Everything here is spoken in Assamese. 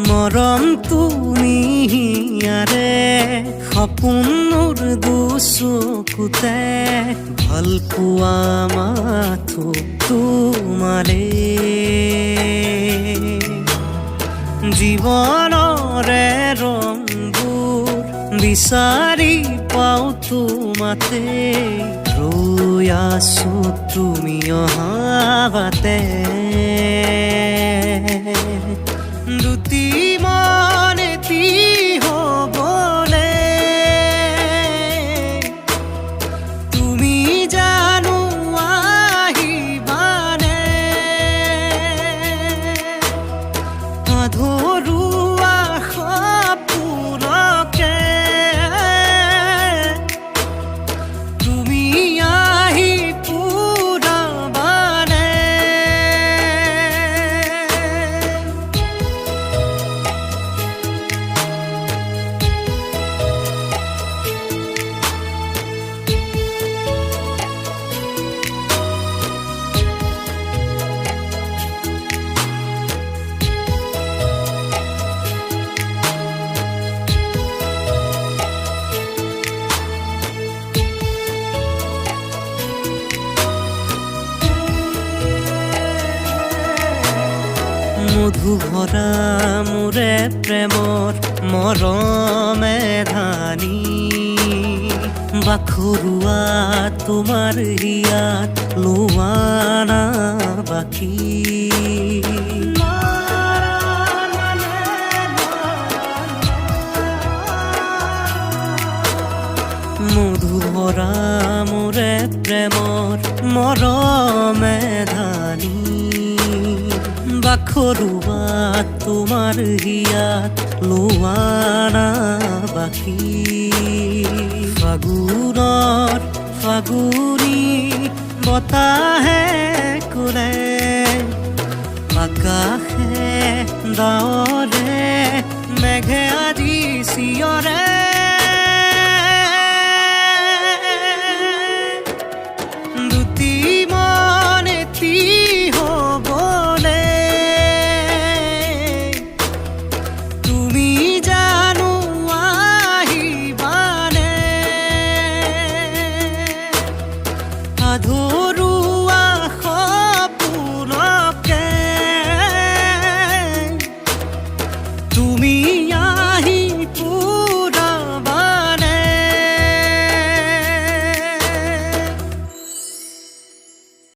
মৰম তুমি হিয়াৰে সপোনৰ দুচকুতে ভাল পোৱা মাথো তোমাৰে জীৱনৰে ৰংবোৰ বিচাৰি পাওঁ তোমাতে ৰৈ আছো তুমি অহা বাটে দুটি মন এটি হ'বলে তুমি জানো আহিবানে আধৰুৱা সপোনকে তুমি আহি পুৰাবানে মধু ভৰা মোৰে প্ৰেমৰ মৰমে ধানী বাখৰুৱা তোমাৰ হিয়াত লোৱানা বাকী মধু ভৰা মোৰে প্ৰেমৰ মৰমে ধানী বাখৰুৱা তোমাৰ হিয়াত লোৱানা বাকী ফাগুনৰ ফাগুনী বতাহে কোলে আকাশে ডাৱৰে মেঘে আজি চিঞৰে দুটি মন এটি হ'বলে তুমি জানো আহিবানে আধৰু